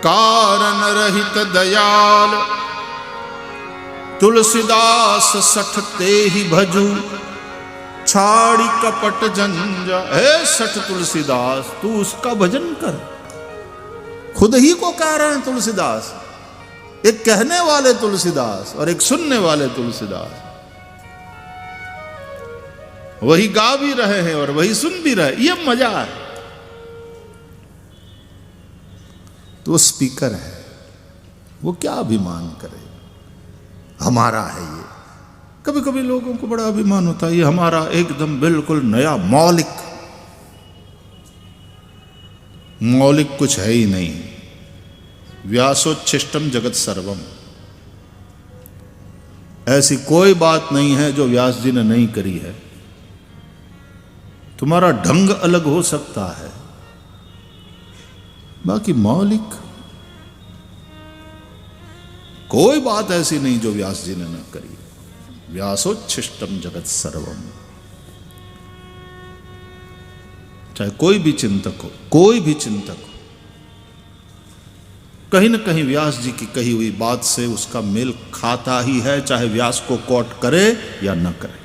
कारण रहित दयाल। तुलसीदास सठते ही भजू, छाड़ी कपट जंजा। हे सठ तुलसीदास, तू उसका भजन कर। खुद ही को कह रहे हैं तुलसीदास, एक कहने वाले तुलसीदास और एक सुनने वाले तुलसीदास। वही गा भी रहे हैं और वही सुन भी रहे, ये मजा है। तो स्पीकर है, वो क्या अभिमान करे, हमारा है ये। कभी कभी लोगों को बड़ा अभिमान होता है, ये हमारा एकदम बिल्कुल नया मौलिक कुछ है ही नहीं। व्यासोच्छिष्टम जगत सर्वम, ऐसी कोई बात नहीं है जो व्यास जी ने नहीं करी है। तुम्हारा ढंग अलग हो सकता है, बाकी मौलिक कोई बात ऐसी नहीं जो व्यास जी ने न करी। व्यासोच्छिष्टम जगत सर्वम। चाहे कोई भी चिंतक हो, कोई भी चिंतक हो, कहीं न कहीं व्यास जी की कही हुई बात से उसका मेल खाता ही है, चाहे व्यास को कोट करे या न करे।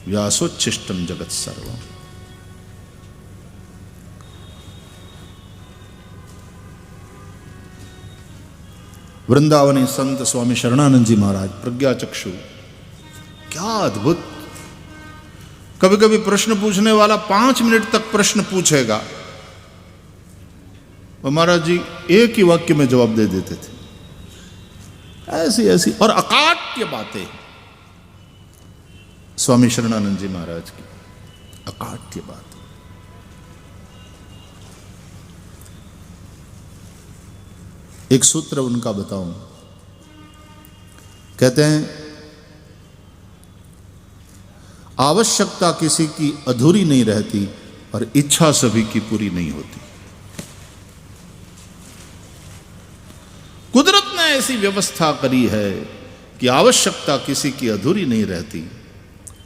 व्यासोच्छिष्टम जगत सर्वम। वृंदावनी संत स्वामी शरणानंद जी महाराज, प्रज्ञा चक्षु, क्या अद्भुत। कभी कभी प्रश्न पूछने वाला 5 मिनट तक प्रश्न पूछेगा और महाराज जी एक ही वाक्य में जवाब दे देते थे, ऐसी ऐसी और अकाट्य बातें स्वामी शरणानंद जी महाराज की, अकाट्य बात। एक सूत्र उनका बताऊं, कहते हैं आवश्यकता किसी की अधूरी नहीं रहती और इच्छा सभी की पूरी नहीं होती। कुदरत ने ऐसी व्यवस्था करी है कि आवश्यकता किसी की अधूरी नहीं रहती,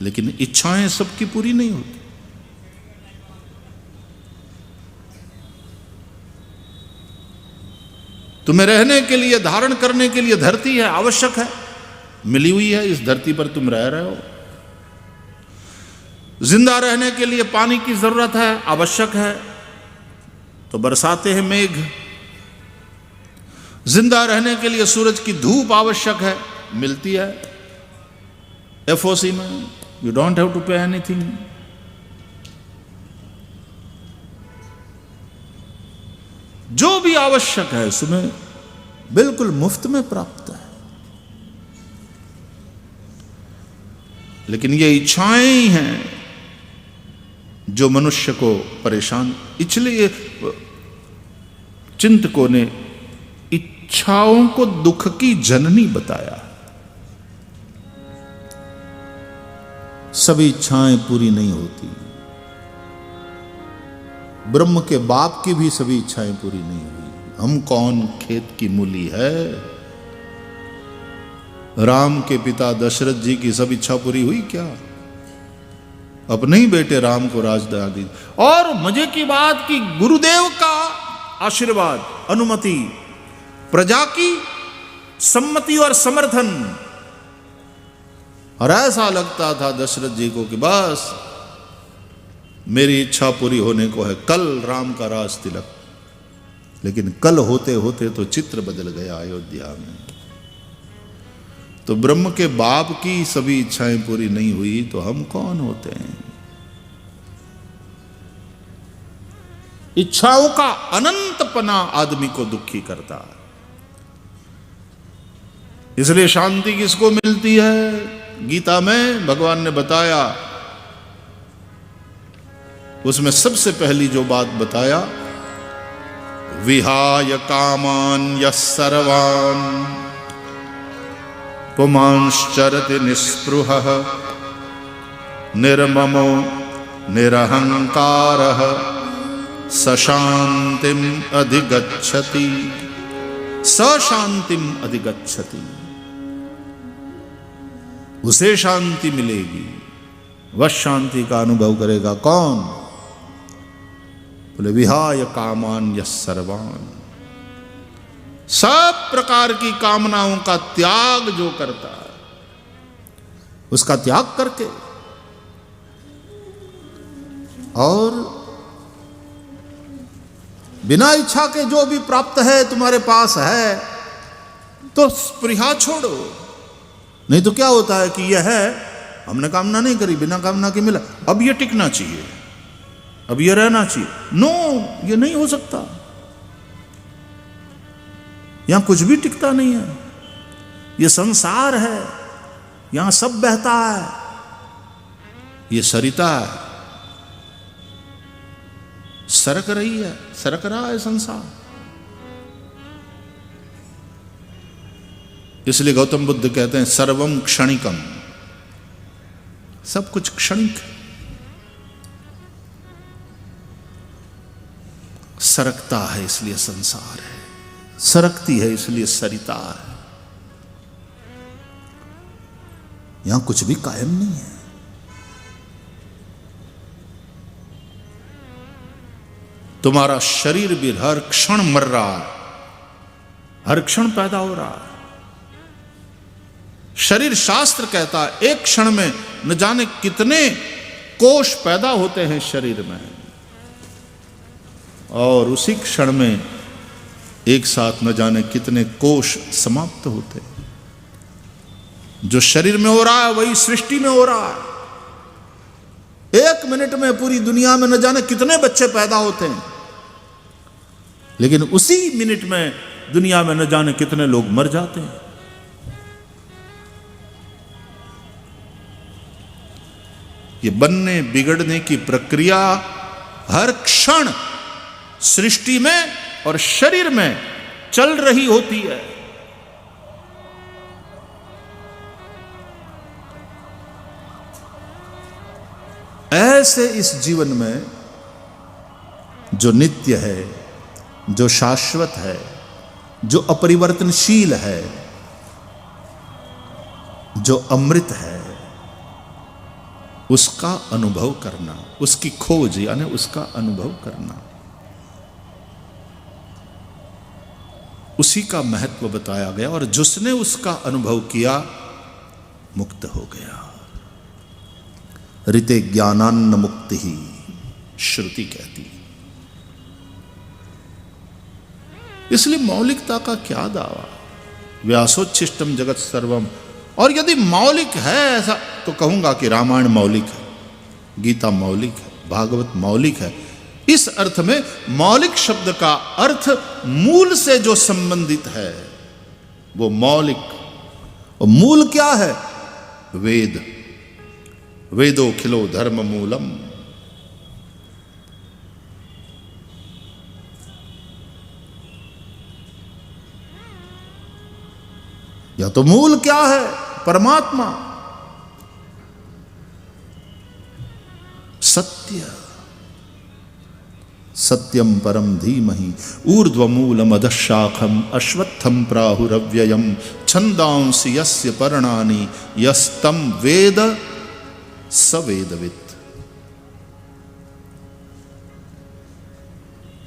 लेकिन इच्छाएं सबकी पूरी नहीं होती। तुम्हें रहने के लिए, धारण करने के लिए धरती है, आवश्यक है, मिली हुई है, इस धरती पर तुम रह रहे हो। जिंदा रहने के लिए पानी की जरूरत है, आवश्यक है, तो बरसाते हैं मेघ। जिंदा रहने के लिए सूरज की धूप आवश्यक है, मिलती है एफओसी में, you don't have to pay anything. जो भी आवश्यक है उसमें बिल्कुल मुफ्त में प्राप्त है। लेकिन ये इच्छाएं ही हैं जो मनुष्य को परेशान, इसलिए चिंतकों ने इच्छाओं को दुख की जननी बताया। सभी इच्छाएं पूरी नहीं होती। ब्रह्म के बाप की भी सभी इच्छाएं पूरी नहीं हुई। हम कौन खेत की मूली है। राम के पिता दशरथ जी की सब इच्छा पूरी हुई क्या? अपने ही बेटे राम को राजदान दी। और मजे की बात कि गुरुदेव का आशीर्वाद, अनुमति, प्रजा की सम्मति और समर्थन। और ऐसा लगता था दशरथ जी को कि बस मेरी इच्छा पूरी होने को है, कल राम का राज तिलक। लेकिन कल होते होते तो चित्र बदल गया अयोध्या में। तो ब्रह्म के बाप की सभी इच्छाएं पूरी नहीं हुई तो हम कौन होते हैं? इच्छाओं का अनंतपना आदमी को दुखी करता है। इसलिए शांति किसको मिलती है? गीता में भगवान ने बताया, उसमें सबसे पहली जो बात बताया, विहाय कामान यः सर्वान् पुमांश्चरति निःस्पृहः निर्ममो निरहंकारः स शांतिम अधिगच्छति। स शांतिम अधिगच्छति, उसे शांति मिलेगी। वह शांति का अनुभव करेगा कौन? बोले विहाय कामान यः सर्वान्, सब प्रकार की कामनाओं का त्याग जो करता है, उसका त्याग करके और बिना इच्छा के जो भी प्राप्त है तुम्हारे पास है तो स्पृहा छोड़ो। नहीं तो क्या होता है कि यह है, हमने कामना नहीं करी, बिना कामना के मिला, अब यह टिकना चाहिए, अब यह रहना चाहिए। नो, यह नहीं हो सकता। यहां कुछ भी टिकता नहीं है। यह संसार है, यहां सब बहता है, यह सरिता है, सरक रही है, सरक रहा है संसार। इसलिए गौतम बुद्ध कहते हैं सर्वम क्षणिकम, सब कुछ क्षणिक, सरकता है इसलिए संसार है, सरकती है इसलिए सरिता है। यहां कुछ भी कायम नहीं है। तुम्हारा शरीर भी हर क्षण मर रहा है, हर क्षण पैदा हो रहा है। शरीर शास्त्र कहता है एक क्षण में न जाने कितने कोष पैदा होते हैं शरीर में, और उसी क्षण में एक साथ न जाने कितने कोष समाप्त होते हैं। जो शरीर में हो रहा है वही सृष्टि में हो रहा है। एक मिनट में पूरी दुनिया में न जाने कितने बच्चे पैदा होते हैं, लेकिन उसी मिनट में दुनिया में न जाने कितने लोग मर जाते हैं। ये बनने बिगड़ने की प्रक्रिया हर क्षण सृष्टि में और शरीर में चल रही होती है। ऐसे इस जीवन में जो नित्य है, जो शाश्वत है, जो अपरिवर्तनशील है, जो अमृत है, उसका अनुभव करना, उसकी खोज यानी उसका अनुभव करना, उसी का महत्व बताया गया। और जिसने उसका अनुभव किया मुक्त हो गया। ऋते ज्ञानान्न मुक्ति ही श्रुति कहती। इसलिए मौलिकता का क्या दावा? व्यासोच्छिष्टम जगत सर्वम। और यदि मौलिक है ऐसा तो कहूंगा कि रामायण मौलिक है, गीता मौलिक है, भागवत मौलिक है। इस अर्थ में मौलिक शब्द का अर्थ मूल से जो संबंधित है वो मौलिक। और मूल क्या है? वेद। वेदो खिलो धर्म मूलम। या तो मूल क्या है? परमात्मा, सत्य। सत्यम परम धीमहि ऊर्ध्वमूलम अधशाखम अश्वत्थम प्राहुरव्ययम छंदांसि यस्य पर्णानि यस्तम वेद सवेदवित्।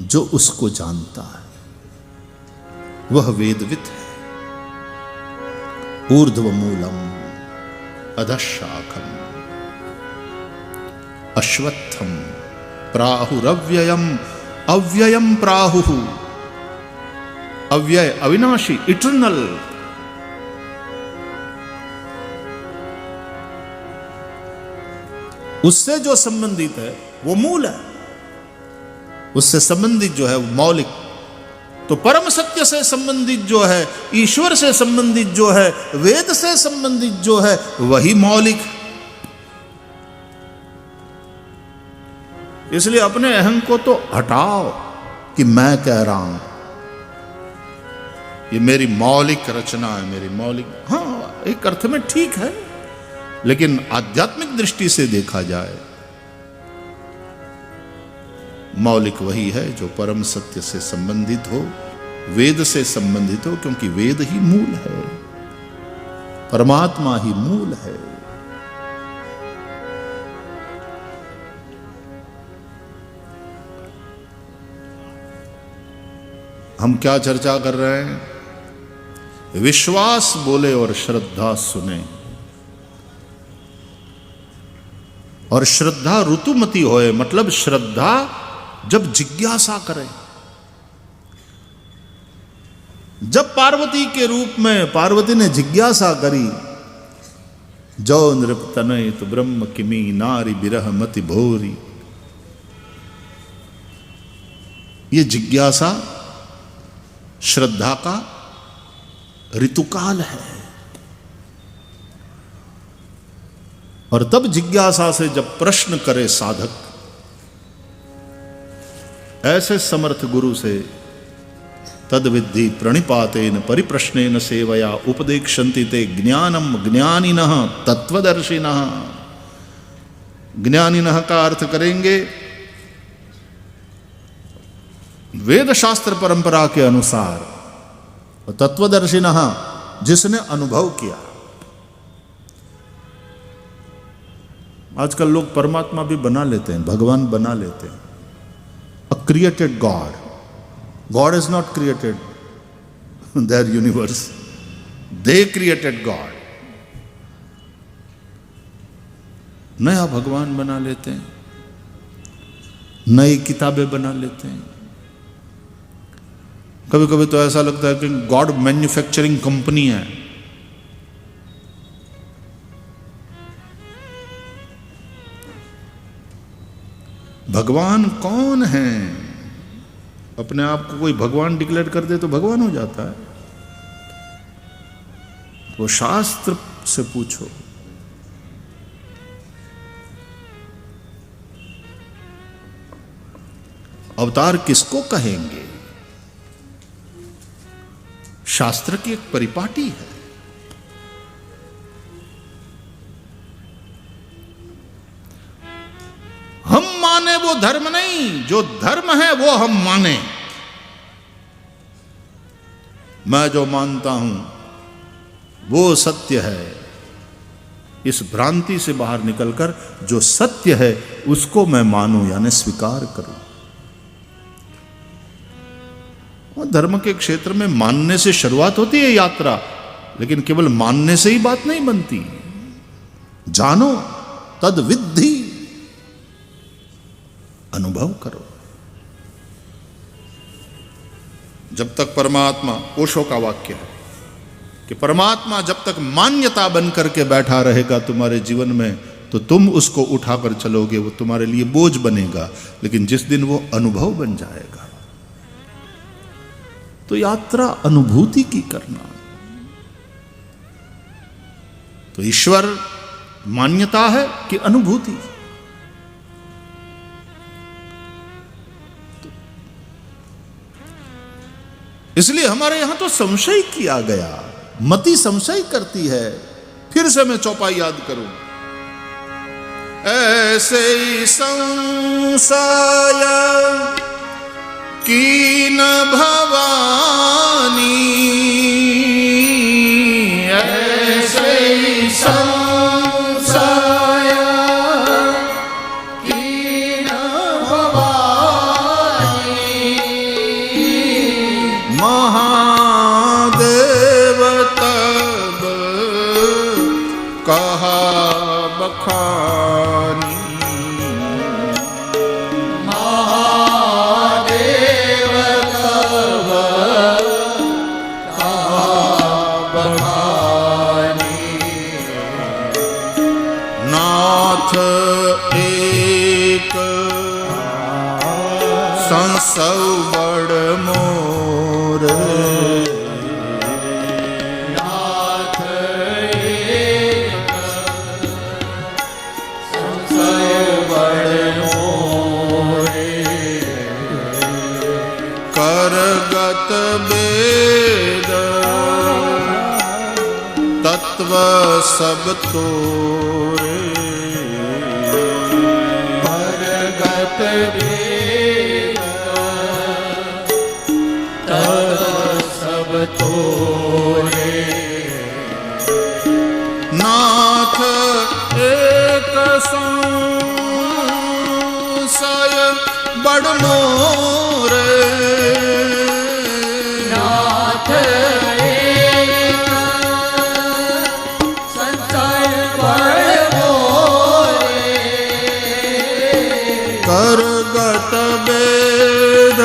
जो उसको जानता है वह वेदवित् है। ऊर्ध्वमूलम अधशाखम अश्वत्थम प्राहुरव्ययम। अव्ययम प्राहुः, अव्यय अविनाशी, इटर्नल। उससे जो संबंधित है वो मूल है। उससे संबंधित जो है वो मौलिक। तो परम सत्य से संबंधित जो है, ईश्वर से संबंधित जो है, वेद से संबंधित जो है, वही मौलिक। इसलिए अपने अहं को तो हटाओ कि मैं कह रहा हूं, ये मेरी मौलिक रचना है, मेरी मौलिक। हाँ, एक अर्थ में ठीक है, लेकिन आध्यात्मिक दृष्टि से देखा जाए मौलिक वही है जो परम सत्य से संबंधित हो, वेद से संबंधित हो, क्योंकि वेद ही मूल है, परमात्मा ही मूल है। हम क्या चर्चा कर रहे हैं? विश्वास बोले और श्रद्धा सुने। और श्रद्धा ऋतुमती होए, मतलब श्रद्धा जब जिज्ञासा करे। जब पार्वती के रूप में पार्वती ने जिज्ञासा करी, जो नृप तनयित ब्रह्म किमी नारी बिरह मति भोरी। ये जिज्ञासा श्रद्धा का ऋतुकाल है। और तब जिज्ञासा से जब प्रश्न करे साधक, ऐसे समर्थ गुरु से तद्विद्धि प्रणिपातेन परिप्रश्नेन सेवया उपदेक्षन्ति ते ज्ञानम ज्ञानिनः तत्वदर्शिनः। ज्ञानिनः का अर्थ करेंगे वेद शास्त्र परंपरा के अनुसार, और तत्वदर्शिनः जिसने अनुभव किया। आजकल लोग परमात्मा भी बना लेते हैं, भगवान बना लेते हैं। A created God. God is not created their universe. They created God. नया भगवान बना लेते हैं, नई किताबें बना लेते हैं। कभी कभी तो ऐसा लगता है कि गॉड मैन्युफैक्चरिंग कंपनी है। भगवान कौन है? अपने आप को कोई भगवान डिक्लेयर कर दे तो भगवान हो जाता है। वो शास्त्र से पूछो। अवतार किसको कहेंगे? शास्त्र की एक परिपाटी है। हम माने वो धर्म नहीं, जो धर्म है वो हम माने। मैं जो मानता हूं वो सत्य है। इस भ्रांति से बाहर निकलकर जो सत्य है उसको मैं मानूं, यानी स्वीकार करूं। और धर्म के क्षेत्र में मानने से शुरुआत होती है यात्रा, लेकिन केवल मानने से ही बात नहीं बनती। जानो तद विद्धि, अनुभव करो। जब तक परमात्मा, ओशो का वाक्य है कि परमात्मा जब तक मान्यता बन करके बैठा रहेगा तुम्हारे जीवन में, तो तुम उसको उठाकर चलोगे, वो तुम्हारे लिए बोझ बनेगा। लेकिन जिस दिन वो अनुभव बन जाएगा, तो यात्रा अनुभूति की करना। तो ईश्वर मान्यता है कि अनुभूति? इसलिए हमारे यहां तो संशय किया गया। मति संशय करती है। फिर से मैं चौपाई याद करूं। ऐसे ही संशय कीन भवानी, ऐसे ही संशय कीन भवानी, महादेव तब कहा बखानी। संसव बड़ मोर, नाथ एक संसव बड़ मोर, करगत वेद तत्व सब तोरे, करगत वेद तोरे, नाथ एक संशय बड़ मोरे, नाथ एक संशय बड़ मोरे, करगत वेद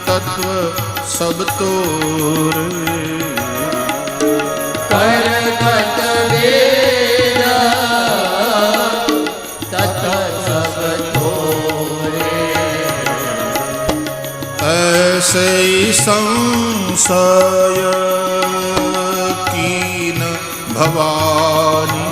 तत्व सब तोरे, करगत वेद तत्व सब तोरे, ऐसे ही संशय कीन भवानी,